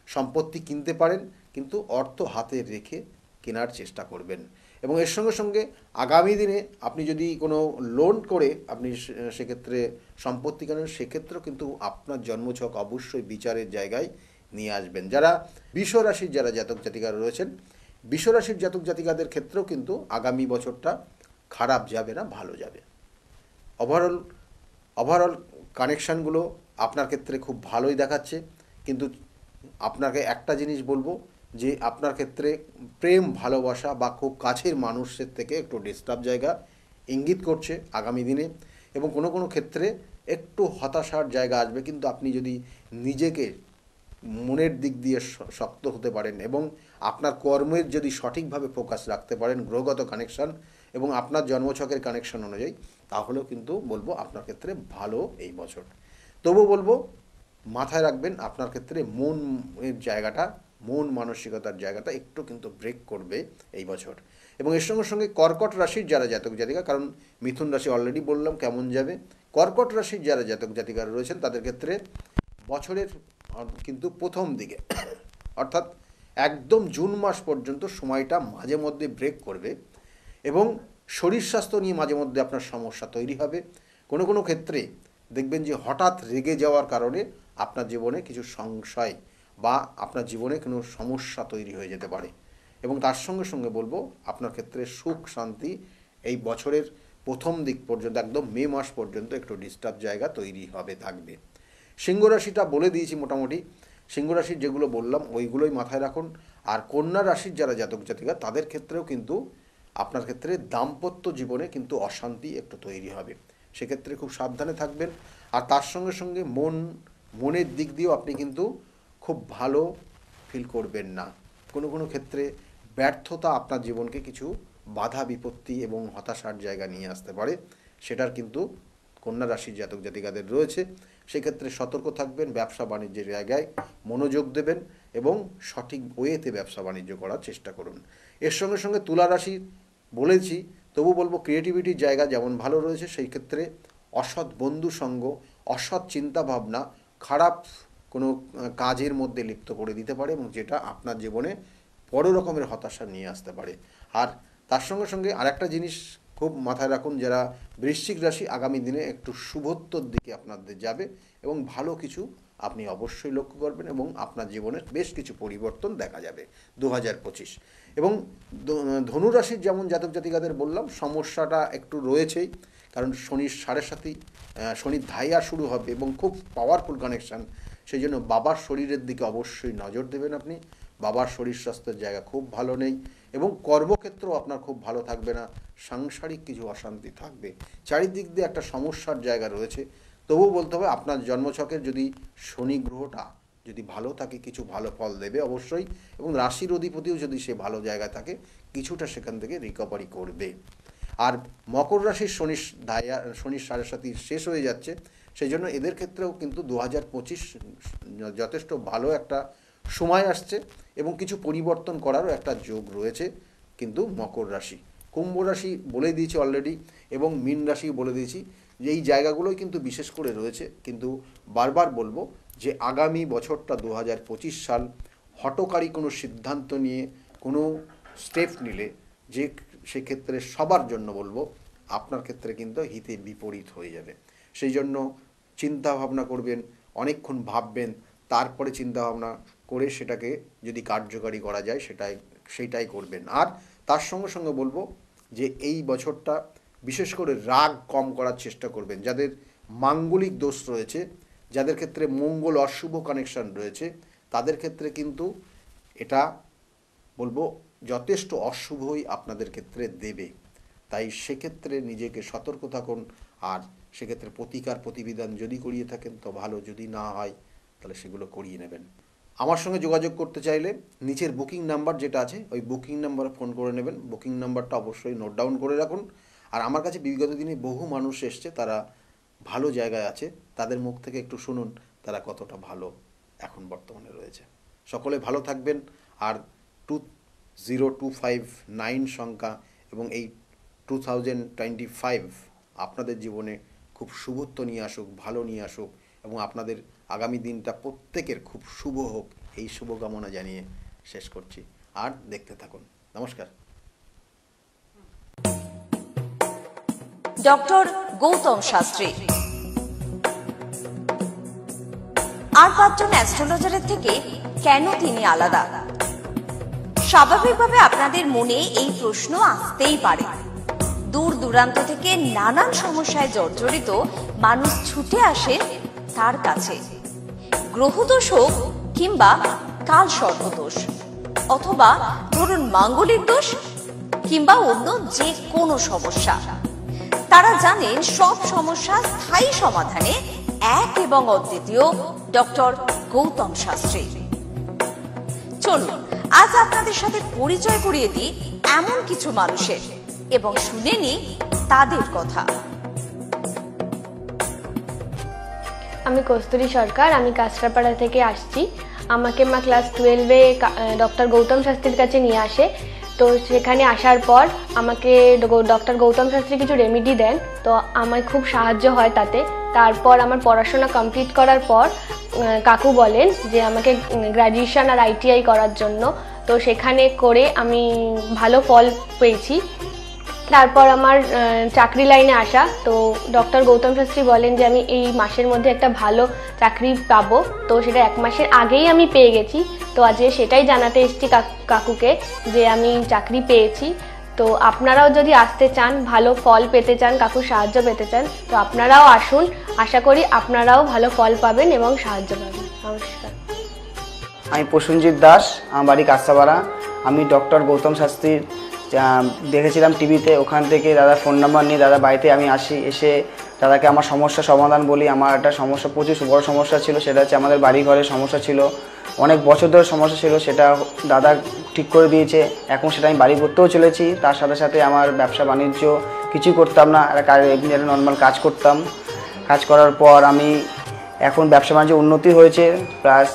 সম্পত্তি কিনতে পারেন, কিন্তু অর্থ হাতে রেখে কেনার চেষ্টা করবেন। এবং এর সঙ্গে সঙ্গে আগামী দিনে আপনি যদি কোনো লোন করে আপনি সেক্ষেত্রে সম্পত্তি কেনেন, সেক্ষেত্রেও কিন্তু আপনার জন্মছক অবশ্যই বিচারের জায়গায় নিয়ে আসবেন। যারা বৃষ রাশির যারা জাতক জাতিকারা রয়েছেন, বৃষ রাশির জাতক জাতিকাদের ক্ষেত্রেও কিন্তু আগামী বছরটা খারাপ যাবে না, ভালো যাবে। ওভারঅল ওভারঅল কানেকশানগুলো আপনার ক্ষেত্রে খুব ভালোই দেখাচ্ছে, কিন্তু আপনাকে একটা জিনিস বলবো যে আপনার ক্ষেত্রে প্রেম ভালোবাসা বা খুব কাছের মানুষের থেকে একটু ডিস্টার্ব জায়গা ইঙ্গিত করছে আগামী দিনে, এবং কোনো কোনো ক্ষেত্রে একটু হতাশার জায়গা আসবে। কিন্তু আপনি যদি নিজেকে মনের দিক দিয়ে শক্ত হতে পারেন এবং আপনার কর্মের যদি সঠিকভাবে ফোকাস রাখতে পারেন গ্রহগত কানেকশান এবং আপনার জন্মছকের কানেকশন অনুযায়ী, তাহলেও কিন্তু বলবো আপনার ক্ষেত্রে ভালো এই বছর। তবু বলবো মাথায় রাখবেন আপনার ক্ষেত্রে মনের জায়গাটা, মন মানসিকতার জায়গাটা একটু কিন্তু ব্রেক করবে এই বছর। এবং এর সঙ্গে সঙ্গে কর্কট রাশির যারা জাতক জাতিকা, কারণ মিথুন রাশি অলরেডি বললাম কেমন যাবে, কর্কট রাশির যারা জাতক জাতিকারা রয়েছেন তাদের ক্ষেত্রে বছরের কিন্তু প্রথম দিকে অর্থাৎ একদম জুন মাস পর্যন্ত সময়টা মাঝে মধ্যে ব্রেক করবে, এবং শরীর স্বাস্থ্য নিয়ে মাঝে মধ্যে আপনার সমস্যা তৈরি হবে। কোনো কোনো ক্ষেত্রে দেখবেন যে হঠাৎ রেগে যাওয়ার কারণে আপনার জীবনে কিছু সংশয় বা আপনার জীবনে কোনো সমস্যা তৈরি হয়ে যেতে পারে। এবং তার সঙ্গে সঙ্গে বলবো আপনার ক্ষেত্রে সুখ শান্তি এই বছরের প্রথম দিক পর্যন্ত একদম মে মাস পর্যন্ত একটু ডিস্টার্ব জায়গা তৈরি হবে, থাকবে। সিংহ রাশিটা বলে দিয়েছি মোটামুটি, সিংহ রাশির যেগুলো বললাম ওইগুলোই মাথায় রাখুন। আর কন্যা রাশির যারা জাতক জাতিকা তাদের ক্ষেত্রেও কিন্তু আপনার ক্ষেত্রে দাম্পত্য জীবনে কিন্তু অশান্তি একটু তৈরি হবে, সেক্ষেত্রে খুব সাবধানে থাকবেন। আর তার সঙ্গে সঙ্গে মনের দিক দিয়েও আপনি কিন্তু খুব ভালো ফিল করবেন না। কোনো কোনো ক্ষেত্রে ব্যর্থতা আপনার জীবনকে কিছু বাধা বিপত্তি এবং হতাশার জায়গা নিয়ে আসতে পারে, সেটার কিন্তু কন্যা রাশির জাতক জাতিকাদের রয়েছে। সেক্ষেত্রে সতর্ক থাকবেন, ব্যবসা বাণিজ্যের জায়গায় মনোযোগ দেবেন এবং সঠিক ওয়েতে ব্যবসা বাণিজ্য করার চেষ্টা করুন। এর সঙ্গে সঙ্গে তুলা রাশি বলেছি, তবু বলবো ক্রিয়েটিভিটির জায়গা যেমন ভালো রয়েছে, সেই ক্ষেত্রে অসৎ বন্ধু সঙ্গ, অসৎ চিন্তাভাবনা খারাপ কোনো কাজের মধ্যে লিপ্ত করে দিতে পারে, এবং যেটা আপনার জীবনে বড় রকমের হতাশা নিয়ে আসতে পারে। আর তার সঙ্গে সঙ্গে আরেকটা জিনিস খুব মাথায় রাখুন, যারা বৃশ্চিক রাশি আগামী দিনে একটু শুভত্বর দিকে আপনাদের যাবে এবং ভালো কিছু আপনি অবশ্যই লক্ষ্য করবেন এবং আপনার জীবনের বেশ কিছু পরিবর্তন দেখা যাবে 2025। এবং ধনুরাশির যেমন জাতক জাতিকাদের বললাম সমস্যাটা একটু রয়েছেই, কারণ শনির 7.5 শনির ধাইয়া শুরু হবে এবং খুব পাওয়ারফুল কানেকশান, সেই জন্য বাবার শরীরের দিকে অবশ্যই নজর দেবেন আপনি। বাবার শরীর স্বাস্থ্যের জায়গা খুব ভালো নেই এবং কর্মক্ষেত্রেও আপনার খুব ভালো থাকবে না, সাংসারিক কিছু অশান্তি থাকবে, চারিদিক দিয়ে একটা সমস্যার জায়গা রয়েছে। তবুও বলতে হবে আপনার জন্মছকের যদি শনি গ্রহটা যদি ভালো থাকে কিছু ভালো ফল দেবে অবশ্যই, এবং রাশির অধিপতিও যদি সে ভালো জায়গায় থাকে কিছুটা সেখান থেকে রিকভারি করবে। আর মকর রাশির শনির 7.5 শেষ হয়ে যাচ্ছে, সেই জন্য এদের ক্ষেত্রেও কিন্তু 2025 যথেষ্ট ভালো একটা সময় আসছে এবং কিছু পরিবর্তন করারও একটা যোগ রয়েছে কিন্তু মকর রাশি। কুম্ভ রাশি বলে দিয়েছি অলরেডি এবং মীন রাশি বলে দিয়েছি যে এই জায়গাগুলোই কিন্তু বিশেষ করে রয়েছে, কিন্তু বারবার বলবো যে আগামী বছরটা 2025 সাল হঠকারী কোনো সিদ্ধান্ত নিয়ে কোনো স্টেপ নিলে যে সেক্ষেত্রে সবার জন্য বলবো আপনার ক্ষেত্রে কিন্তু হিতে বিপরীত হয়ে যাবে। সেই জন্য চিন্তা ভাবনা করবেন, অনেকক্ষণ ভাববেন, তারপরে চিন্তা ভাবনা করে সেটাকে যদি কার্যকারী করা যায় সেইটাই করবেন। আর তার সঙ্গে সঙ্গে বলবো যে এই বছরটা বিশেষ করে রাগ কম করার চেষ্টা করবেন। যাদের মাঙ্গলিক দোষ রয়েছে, যাদের ক্ষেত্রে মঙ্গল অশুভ কানেকশন রয়েছে, তাদের ক্ষেত্রে কিন্তু এটা বলবো যথেষ্ট অশুভই আপনাদের ক্ষেত্রে দেবে। তাই সেক্ষেত্রে নিজেকে সতর্ক থাকুন, আর সেক্ষেত্রে প্রতিকার প্রতিবিধান যদি করিয়ে থাকেন তো ভালো, যদি না হয় তাহলে সেগুলো করিয়ে নেবেন। আমার সঙ্গে যোগাযোগ করতে চাইলে নিচের বুকিং নাম্বার যেটা আছে ওই বুকিং নাম্বারে ফোন করে নেবেন। বুকিং নাম্বারটা অবশ্যই নোট ডাউন করে রাখুন। আর আমার কাছে বিগত দিনে বহু মানুষ এসছে, তারা ভালো জায়গায় আছে, তাদের মুখ থেকে একটু শুনুন তারা কতটা ভালো এখন বর্তমানে রয়েছে। সকলে ভালো থাকবেন। আর 20259 সংখ্যা এবং এই 2025 আপনাদের জীবনে খুব শুভত্ব নিয়ে আসুক, ভালো নিয়ে আসুক, এবং আপনাদের আগামী দিনটা প্রত্যেকের খুব শুভ হোক, এই শুভকামনা জানিয়ে শেষ করছি। আর দেখতে থাকুন। নমস্কার। ডক্টর গৌতম শাস্ত্রী আর 5 জন অ্যাস্ট্রোলজারের থেকে কেন তিনি আলাদা? স্বাভাবিকভাবে আপনাদের মনে এই প্রশ্ন আসতেই পারে। দূর দূরান্ত থেকে নানান সমস্যায় জর্জরিত মানুষ ছুটে আসেন তার কাছে। গ্রহদোষ হোক কিংবা কাল সর্পদোষ, অথবা ধরুন মাঙ্গলিক দোষ কিংবা অন্য যে কোনো সমস্যা, তারা জানেন সব সমস্যা স্থায়ী সমাধানে এক এবং অদ্বিতীয় ডক্টর গৌতম শাস্ত্রী। চলুন আজ আপনাদের সাথে পরিচয় করিয়ে দিই এমন কিছু মানুষের এবং শুনে নিই তাদের কথা। আমি কস্তুরী সরকার, আমি কাঁচরাপাড়া থেকে আসছি। আমাকে মা ক্লাস 12-এ ডক্টর গৌতম শাস্ত্রীর কাছে নিয়ে আসে। তো সেখানে আসার পর আমাকে ডক্টর গৌতম শাস্ত্রী কিছু রেমেডি দেন, তো আমার খুব সাহায্য হয় তাতে। তারপর আমার পড়াশোনা কমপ্লিট করার পর কাকু বলেন যে আমাকে গ্র্যাজুয়েশন আর ITI করার জন্য। তো সেখানে করে আমি ভালো ফল পেয়েছি। তারপর আমার চাকরি লাইনে আসা, তো ডক্টর গৌতম শাস্ত্রী বলেন যে আমি এই মাসের মধ্যে একটা ভালো চাকরি পাবো। তো সেটা 1 মাসের আগেই আমি পেয়ে গেছি। তো আজকে সেটাই জানাতে এসেছি কাকুকে যে আমি চাকরি পেয়েছি। তো আপনারাও যদি আসতে চান, ভালো ফল পেতে চান, কাকুর সাহায্য পেতে চান, তো আপনারাও আসুন। আশা করি আপনারাও ভালো ফল পাবেন এবং সাহায্য পাবেন। নমস্কার। আমি প্রসেনজিৎ দাস, আমার বাড়ি কাঁচরাপাড়া। আমি ডক্টর গৌতম শাস্ত্রীর দেখেছিলাম টিভিতে, ওখান থেকে দাদা ফোন নাম্বার নিয়ে দাদা বাড়িতে আমি আসি। এসে দাদাকে আমার সমস্যা সমাধান বলি। আমার একটা সমস্যা, প্রচুর বড় সমস্যা ছিল, সেটা হচ্ছে আমাদের বাড়ি ঘরের সমস্যা ছিল, অনেক বছর ধরে সমস্যা ছিল, সেটা দাদা ঠিক করে দিয়েছে। এখন সেটা আমি বাড়ি করতেও চলেছি। তার সাথে সাথে আমার ব্যবসা বাণিজ্য কিছুই করতাম না, এমনি একটা নর্মাল কাজ করতাম। কাজ করার পর আমি এখন ব্যবসা বাণিজ্য উন্নতি হয়েছে, প্লাস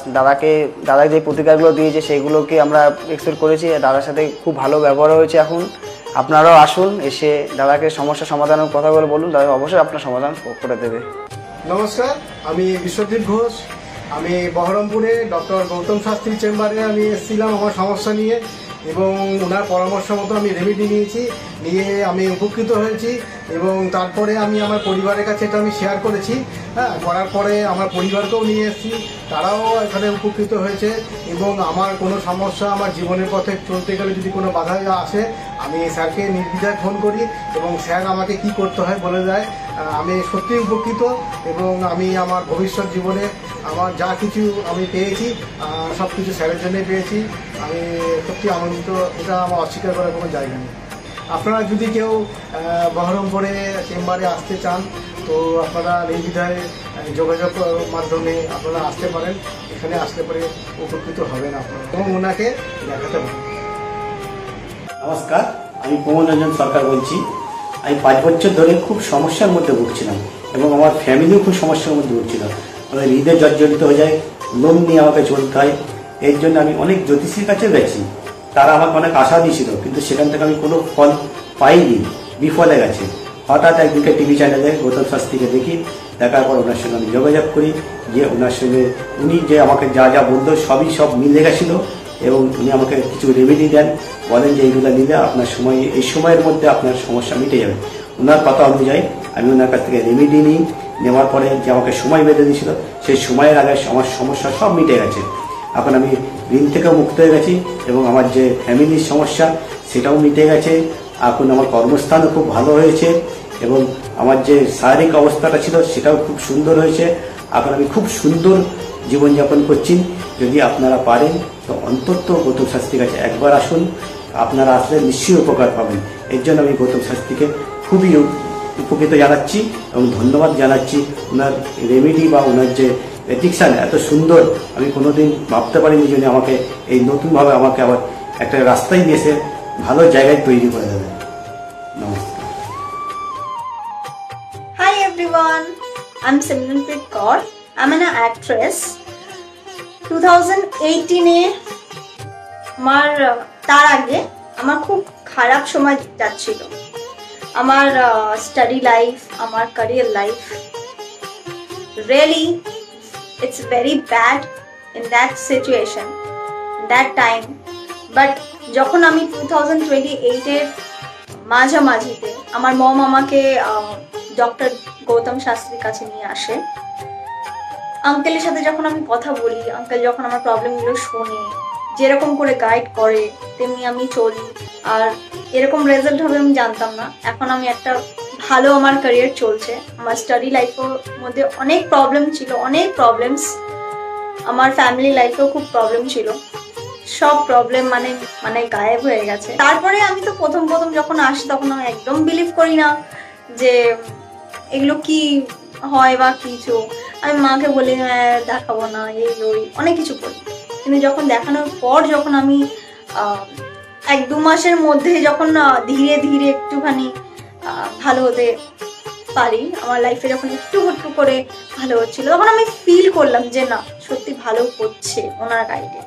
দাদা যে প্রতিকারগুলো দিয়েছে সেগুলোকে আমরা এক্সপেক্ট করেছি। দাদার সাথে খুব ভালো ব্যবহার হয়েছে। এখন আপনারাও আসুন, এসে দাদাকে সমস্যা সমাধানের কথাগুলো বলুন, দাদা অবশ্যই আপনার সমাধান করে দেবে। নমস্কার, আমি বিশ্বজিৎ ঘোষ। আমি বহরমপুরে ডক্টর গৌতম শাস্ত্রীর চেম্বারে আমি এসেছিলাম আমার সমস্যা নিয়ে, এবং ওনার পরামর্শ মতো আমি রেমেডি নিয়ে আমি উপকৃত হয়েছি। এবং তারপরে আমি আমার পরিবারের কাছে এটা আমি শেয়ার করেছি। করার পরে আমার পরিবারকেও নিয়ে এসেছি, তারাও এখানে উপকৃত হয়েছে। এবং আমার কোনো সমস্যা, আমার জীবনের পথে চলতে গেলে যদি কোনো বাধা আসে, আমি স্যারকে নির্দ্বিধায় ফোন করি এবং স্যার আমাকে কি করতে হয় বলে দেয়। আমি সত্যিই উপকৃত, এবং আমি আমার ভবিষ্যৎ জীবনে আমার যা কিছু আমি পেয়েছি সব কিছু স্যারের জন্যই পেয়েছি। আমি সত্যি আনন্দিত, এটা আমার অস্বীকার করার কোনো জায়গা নেই। আপনারা যদি কেউ বহরমপুরে চেম্বারে আসতে চান, তো আপনারা নির্দ্বিধায় যোগাযোগ মাধ্যমে আপনারা আসতে পারেন। এখানে আসতে পারে উপকৃত হবেন আপনারা এবং ওনাকে দেখাতে পারেন। নমস্কার, আমি প্রমোদ রঞ্জন সরকার বলছি। আমি 5 বছর ধরে খুব সমস্যার মধ্যে ভুগছিলাম এবং আমার ফ্যামিলিও খুব সমস্যার মধ্যে ভুগছিল। আমার হৃদয় জর্জরিত হয়ে যায়, লোন নিয়ে আমাকে চলতে হয়। এর জন্য আমি অনেক জ্যোতিষীর কাছে গেছি, তারা আমাকে অনেক আশা দিয়েছিল, কিন্তু সেখান থেকে আমি কোনো ফল পাইনি, বিফলে গেছে। হঠাৎ একদিকে টিভি চ্যানেলে গৌতম শাস্ত্রীকে দেখি, দেখার পর ওনার সঙ্গে আমি যোগাযোগ করি, যে ওনার সঙ্গে উনি যে আমাকে যা যা বলতো সব মিলে গেছিল, এবং উনি আমাকে কিছু রেমেডি দেন, বলেন যে এইগুলো নিলে আপনার এই সময়ের মধ্যে আপনার সমস্যা মিটে যাবে। ওনার কথা অনুযায়ী আমি ওনার কাছ থেকে রেমেডি নিই। নেওয়ার পরে যে আমাকে সময় বেঁধে দিয়েছিল, সেই সময়ের আগে আমার সমস্যা সব মিটে গেছে। এখন আমি ঋণ থেকেও মুক্ত হয়ে গেছি, এবং আমার যে ফ্যামিলির সমস্যা সেটাও মিটে গেছে। এখন আমার কর্মস্থানও খুব ভালো হয়েছে, এবং আমার যে শারীরিক অবস্থাটা ছিল সেটাও খুব সুন্দর হয়েছে। এখন আমি খুব সুন্দর জীবনযাপন করছি। যদি আপনারা পারেন তো অন্তত গৌতম শাস্ত্রীর কাছে একবার আসুন, আপনারা আসলে নিশ্চয়ই উপকার পাবেন। এর জন্য আমি গৌতম শাস্ত্রীকে খুবই উপকৃত জানাচ্ছি এবং ধন্যবাদ জানাচ্ছি। ওনার রেমেডি বা ওনার যে এডিকশান এত সুন্দর, আমি কোনোদিন ভাবতে পারিনি যে আমাকে এই নতুনভাবে আমাকে আবার একটা রাস্তায় নিয়ে এসে ভালো জায়গায় তৈরি করে দেবে। নমস্কার। everyone. I'm Simranpreet Kaur. I'm an actress. 2018 আমার তার আগে আমার খুব খারাপ সময় যাচ্ছিল। আমার স্টাডি লাইফ, আমার career life, really it's very bad in that situation, that time. But যখন আমি 2028 এর মাঝামাঝিতে আমার মম আমাকে ডক্টর গৌতম শাস্ত্রীর কাছে নিয়ে আসে। আঙ্কেলের সাথে যখন আমি কথা বলি, আঙ্কেল যখন আমার প্রবলেমগুলো শোনে, যেরকম করে গাইড করে তেমনি আমি চলি, আর এরকম রেজাল্ট হবে আমি জানতাম না। এখন আমি একটা ভালো আমার ক্যারিয়ার চলছে। আমার স্টাডি লাইফের মধ্যে অনেক প্রবলেম ছিল, অনেক প্রবলেমস। আমার ফ্যামিলি লাইফেও খুব প্রবলেম ছিল, সব প্রবলেম মানে গায়েব হয়ে গেছে। তারপরে আমি তো প্রথম যখন আসি তখন আমি একদম বিলিভ করি না যে এগুলো কি হয় বা কিছু। আমি মাকে বলি দেখাবো না, এই ওই অনেক কিছু করি, কিন্তু যখন দেখানোর পর যখন আমি 1-2 মাসের মধ্যে যখন ধীরে ধীরে একটুখানি ভালো হতে পারি, আমার লাইফে যখন একটু করে ভালো হচ্ছিল, তখন আমি ফিল করলাম যে না, সত্যি ভালো হচ্ছে ওনার গাইডে।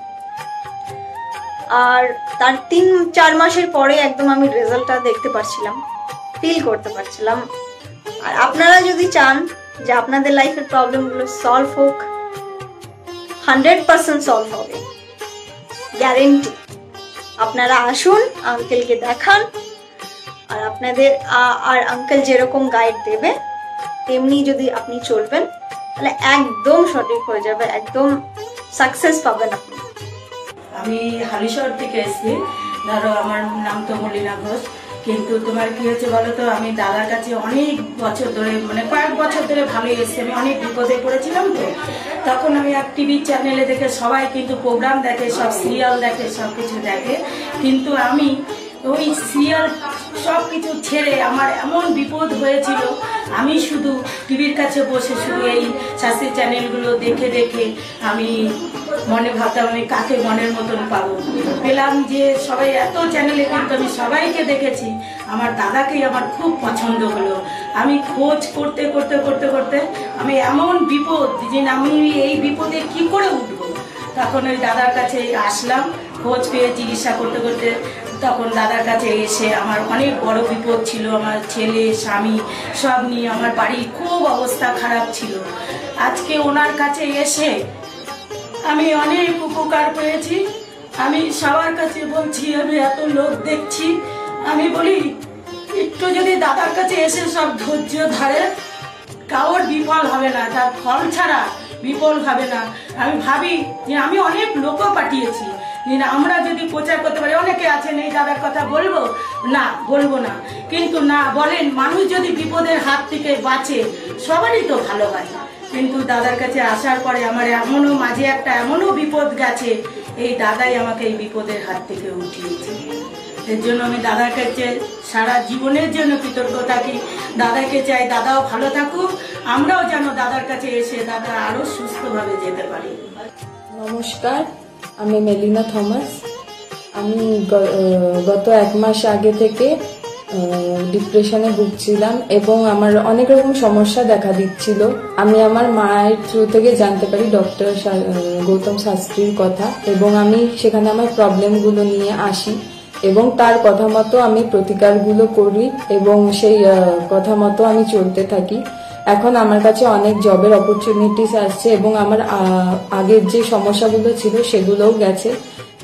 আর তার 3-4 মাসের পরে একদম আমি রেজাল্টটা দেখতে পারছিলাম, ফিল করতে পারছিলাম। আর আপনারা যদি চান যে আপনাদের লাইফের প্রবলেমগুলো সলভ হোক, 100% সলভ হবে, গ্যারেন্টি। আপনারা আসুন, আঙ্কেলকে দেখান, আর আপনাদের আর আঙ্কেল যেরকম গাইড দেবে তেমনি যদি আপনি চলবেন তাহলে একদম সঠিক হয়ে যাবে, একদম সাকসেস পাবেন আপনি। আমি হালিশহর থেকে এসেছি। ধরো আমার নাম তো মলিনা ঘোষ, কিন্তু তোমার কি হয়েছে বলো তো, আমি দাদার কাছে অনেক বছর ধরে কয়েক বছর ধরে ভালোই এসেছি। আমি অনেক বিপদে পড়েছিলাম, তো তখন আমি এক টিভি চ্যানেলে দেখে, সবাই কিন্তু প্রোগ্রাম দেখে, সব সিরিয়াল দেখে, সব কিছু দেখে, কিন্তু আমি ওই সিরিয়াল সব কিছু ছেড়ে আমার এমন বিপদ হয়েছিল, আমি শুধু টিভির কাছে বসে শুধু এই শাস্ত্রীয় চ্যানেলগুলো দেখে আমি মনে ভাবতাম আমি কাকে মনের মতন পাবো। পেলাম যে সবাই এত চ্যানেলে, কিন্তু আমি সবাইকে দেখেছি, আমার দাদাকেই আমার খুব পছন্দ হলো। আমি খোঁজ করতে আমি এমন বিপদ যে আমি এই বিপদে কি করে উঠবো, তখন ওই দাদার কাছে আসলাম। খোঁজ পেয়ে চিকিৎসা করতে তখন দাদার কাছে এসে আমার অনেক বড় বিপদ ছিল, আমার ছেলে স্বামী সব নিয়ে আমার বাড়ির খুব অবস্থা খারাপ ছিল। আজকে ওনার কাছে এসে আমি অনেক উপকার পেয়েছি। আমি সবার কাছে বলছি, আমি এত লোক দেখছি, আমি বলি একটু যদি দাদার কাছে এসে সব ধৈর্য ধরে, কারোর বিফল হবে না, তার ফল ছাড়া বিফল হবে না। আমি ভাবি যে আমি অনেক লোকও পাঠিয়েছি, আমরা যদি প্রচার করতে পারি, অনেকে আছেন এই দাদার কথা বলবো না, কিন্তু না বলেন, মানুষ যদি বিপদের হাত থেকে বাঁচে সবারই তো ভালো হয়। কিন্তু দাদার কাছে আসার পরে আমার মাঝে একটা এমনও বিপদ গেছে, এই দাদাই আমাকে এই বিপদের হাত থেকে উঠিয়েছে। এর জন্য আমি দাদার কাছে সারা জীবনের জন্য কৃতজ্ঞ থাকি। দাদাকে চাই দাদাও ভালো থাকুক, আমরাও যেন দাদার কাছে এসে দাদা আরো সুস্থভাবে যেতে পারি। নমস্কার, আমি মেলিনা থমাস। আমি গত 1 মাস আগে থেকে ডিপ্রেশনে ভুগছিলাম এবং আমার অনেক রকম সমস্যা দেখা দিচ্ছিল। আমি আমার মায়ের থ্রু থেকে জানতে পারি ডক্টর গৌতম শাস্ত্রীর কথা, এবং আমি সেখানে আমার প্রবলেমগুলো নিয়ে আসি এবং তার কথা মতো আমি প্রতিকারগুলো করি এবং সেই কথা মতো আমি চলতে থাকি। এখন আমার কাছে অনেক জবের অপরচুনিটিস আসছে এবং আমার আগের যে সমস্যাগুলো ছিল সেগুলোও গেছে।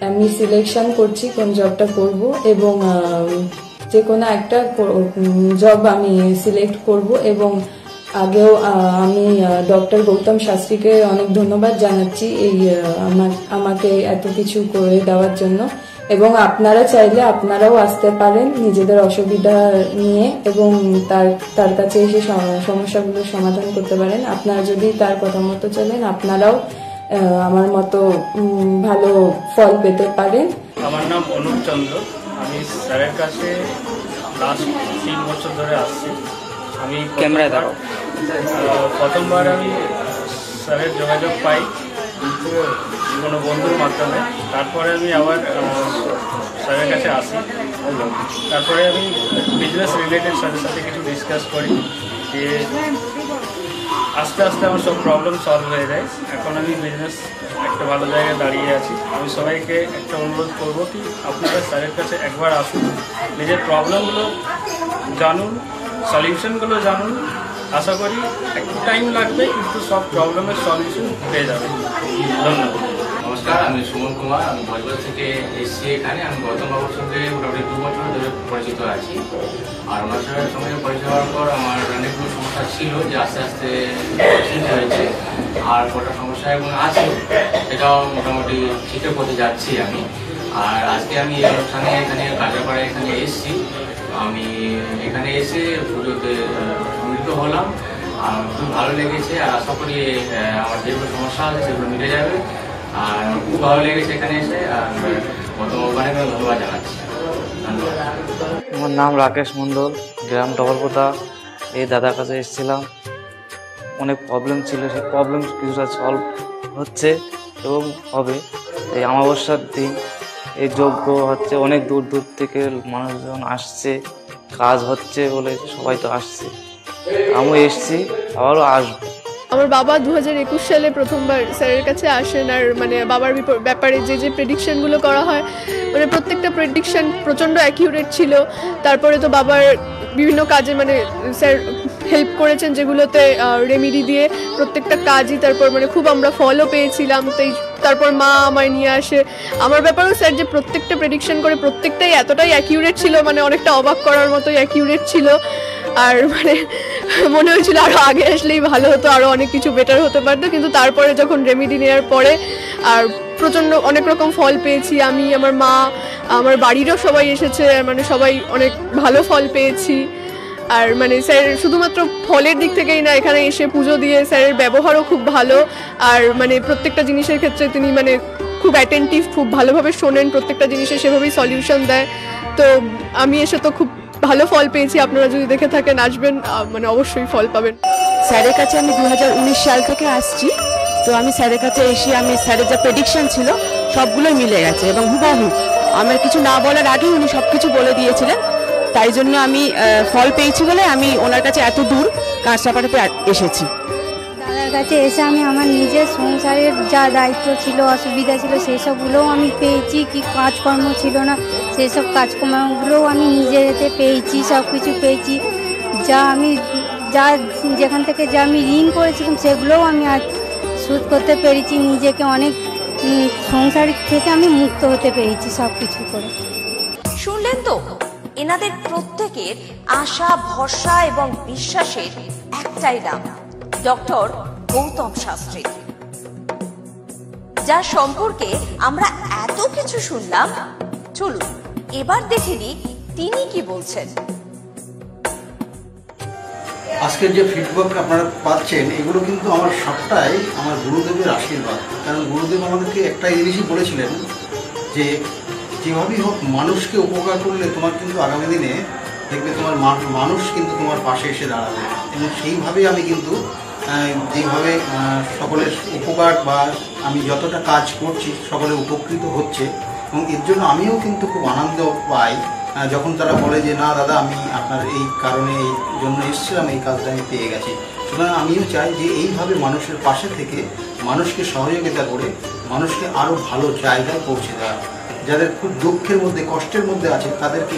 আমি সিলেকশন করছি কোন জবটা করব এবং যে কোনো একটা জব আমি সিলেক্ট করব। এবং আগেও আমি ডক্টর গৌতম শাস্ত্রীকে অনেক ধন্যবাদ জানাচ্ছি এই আমাকে এত কিছু করে দেওয়ার জন্য। এবং আপনারা চাইলে আপনারাও আসতে পারেন নিজেদের অসুবিধা নিয়ে এবং তার কাছে এসে সমস্যাগুলো সমাধান করতে পারেন। আপনারা যদি তার কথা মতো চলেন, আপনারাও আমার মতো ভালো ফল পেতে পারেন। আমার নাম অনুপ চন্দ্র। আমি স্যারের কাছে লাস্ট 3 বছর ধরে আসছি। আমি ক্যামেরায় দাঁড়াও। প্রথমবার আমি স্যারের যোগাযোগ পাই কোনো বন্ধুর মাধ্যমে, তারপরে আমি আবার স্যারের কাছে আসি। তারপরে আমি বিজনেস রিলেটেড স্যারের সাথে কিছু ডিসকাস করি দিয়ে আস্তে আস্তে আমার সব প্রবলেম সলভ হয়ে যায়। এখন আমি বিজনেস একটা ভালো জায়গায় দাঁড়িয়ে আছি। আমি সবাইকে একটা অনুরোধ করবো কি আপনারা স্যারের কাছে একবার আসুন, নিজের প্রবলেমগুলো জানুন, সলিউশনগুলো জানুন। আশা করি একটু টাইম লাগবে কিন্তু সব প্রবলেমের সলিউশন পেয়ে যাবে। ধন্যবাদ। নমস্কার, আমি সুমন কুমার, আমি বজবজ থেকে এসেছি এখানে। আমি গৌতম বাবুর সঙ্গে মোটামুটি 2 বছর ধরে পরিচিত আছি। আর ওনার সঙ্গে পরিচয় হওয়ার পর আমার অনেকগুলো সমস্যা ছিল যে আস্তে আস্তে ঠিক হয়েছে। আর কটা সমস্যা এবং আছে সেটাও মোটামুটি ঠিকঠাক করতে যাচ্ছি আমি। আর আজকে আমি এই অনুষ্ঠানে এখানে কাঁচাপাড়ায় এখানে এসেছি। আমি এখানে এসে পুজোতে মিলিত হলাম, আর খুব ভালো লেগেছে। আর আশা করি আমার যেগুলো সমস্যা আছে সেগুলো মিটে যাবে। আর খুব ভালো লেগেছে এখানে এসে। আর অনেক ধন্যবাদ জানাচ্ছি। আমার নাম রাকেশ মণ্ডল, গ্রাম ডবলপোতা। এই দাদার কাছে এসেছিলাম, অনেক প্রবলেম ছিল, সেই প্রবলেম কিছুটা সলভ হচ্ছে এবং হবে। এই অমাবস্যার দিন এই যজ্ঞ হচ্ছে, অনেক দূর দূর থেকে মানুষজন আসছে, কাজ হচ্ছে বলে সবাই তো আসছে। আমিও এসছি, আবারও আসবো। আমার বাবা 2021 সালে প্রথমবার স্যারের কাছে আসেন। আর মানে বাবার ব্যাপারে যে প্রেডিকশনগুলো করা হয়, মানে প্রত্যেকটা প্রেডিকশন প্রচণ্ড অ্যাকিউরেট ছিল। তারপরে তো বাবার বিভিন্ন কাজে মানে স্যার হেল্প করেছেন, যেগুলোতে রেমিডি দিয়ে প্রত্যেকটা কাজই তারপর মানে খুব আমরা ফলও পেয়েছিলাম। তারপর মা আমায় নিয়ে আসে। আমার ব্যাপারেও স্যার যে প্রত্যেকটা প্রেডিকশন করে প্রত্যেকটাই এতটাই অ্যাকিউরেট ছিল, মানে অনেকটা অবাক করার মতোই অ্যাকিউরেট ছিল। আর মানে মনে হয়েছিল আরও আগে আসলেই ভালো হতো, আরও অনেক কিছু বেটার হতে পারতো। কিন্তু তারপরে যখন রেমিডি নেওয়ার পরে আর প্রচণ্ড অনেক রকম ফল পেয়েছি আমি, আমার মা, আমার বাড়িরও সবাই এসেছে, মানে সবাই অনেক ভালো ফল পেয়েছি। আর মানে স্যার শুধুমাত্র ফলের দিক থেকেই না, এখানে এসে পুজো দিয়ে স্যারের ব্যবহারও খুব ভালো। আর মানে প্রত্যেকটা জিনিসের ক্ষেত্রে তিনি মানে খুব অ্যাটেন্টিভ, খুব ভালোভাবে শোনেন, প্রত্যেকটা জিনিসের সেভাবেই সলিউশন দেয়। তো আমি এসে তো খুব ভালো ফল পেয়েছি। আপনারা যদি দেখে থাকেন, আসবেন, মানে অবশ্যই ফল পাবেন। স্যারের কাছে আমি 2019 সাল থেকে আসছি। তো আমি স্যারের কাছে এসে আমি স্যারের যা প্রেডিকশন ছিল সবগুলোই মিলে গেছে এবং হুবহু আমার কিছু না বলার আগেই উনি সব কিছু বলে দিয়েছিলেন। তাই জন্য আমি ফল পেয়েছি বলে আমি ওনার কাছে এত দূর কাঁচরাপাড়াতে এসেছি। দাদার কাছে এসে আমি আমার নিজের সংসারের যা দায়িত্ব ছিল, অসুবিধা ছিল, সেই সবগুলোও আমি পেয়েছি। কি কাজকর্ম ছিল না, সেই সব কাজকর্মগুলোও আমি নিজের এতে পেয়েছি, সব কিছু পেয়েছি। যেখান থেকে যা আমি ঋণ করেছিলাম সেগুলোও আমি আজ শোধ করতে পেরেছি। নিজেকে অনেক সংসার থেকে আমি মুক্ত হতে পেরেছি সব কিছু করে। শুনলেন তো, এনাদের প্রত্যেকের আশা, ভরসা এবং বিশ্বাসের একটাই নাম, ডক্টর গৌতম শাস্ত্রী, যার সম্পর্কে আমরা এত কিছু শুনলাম। চলুন এবার দেখে নিই তিনি কি বলছেন। আজকের যে ফিডব্যাক আপনারা পাচ্ছেন, এগুলো কিন্তু আমার সবটাই আমার গুরুদেবের আশীর্বাদ। কারণ গুরুদেব আমাদেরকে একটাই জিনিসই বলেছিলেন যে যেভাবেই হোক মানুষকে উপকার করলে তোমার কিন্তু আগামী দিনে দেখবে তোমার মানুষ কিন্তু তোমার পাশে এসে দাঁড়াবে। এবং সেইভাবেই আমি কিন্তু যেভাবে সকলের উপকার বা আমি যতটা কাজ করছি সকলে উপকৃত হচ্ছে, এবং এর জন্য আমিও কিন্তু খুব আনন্দ পাই যখন তারা বলে যে না দাদা, আমি আপনার এই কারণে এই জন্য এসেছিলাম, এই কাজটা আমি পেয়ে গেছি। সুতরাং আমিও চাই যে এইভাবে মানুষের পাশে থেকে মানুষকে সহযোগিতা করে মানুষকে আরও ভালো জায়গায় পৌঁছে দেওয়া। যাদের খুব দুঃখের মধ্যে, কষ্টের মধ্যে আছে, তাদেরকে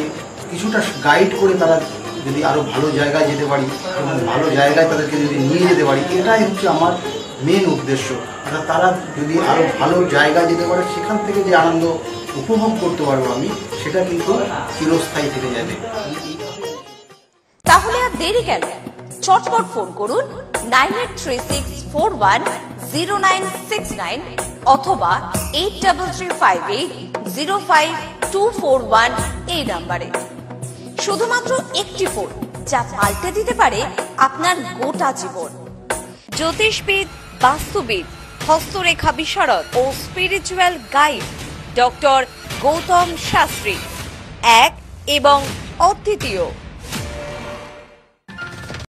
কিছুটা গাইড করে তারা যদি আরও ভালো জায়গায় যেতে পারি এবং ভালো জায়গায় তাদেরকে যদি নিয়ে যেতে পারি, এটাই হচ্ছে আমার মেন উদ্দেশ্য। অর্থাৎ তারা যদি আরও ভালো জায়গায় যেতে পারে, সেখান থেকে যে আনন্দ উপভোগ করতে পারবো আমি, সেটা কিন্তু চিরস্থায়ী থেকে যাবে। তাহলে আর দেরি কেন, চটপট ফোন করুন 9836410969 অথবা 8335805241 এই নাম্বারে। শুধুমাত্র একটি ফোন, যা পাল্টে দিতে পারে আপনার গোটা জীবন। জ্যোতিষবিদ, বাস্তুবিদ, হস্তরেখা বিশারদ ও spiritual guide doctor Gautam Shastri, এক এবং অদ্বিতীয়।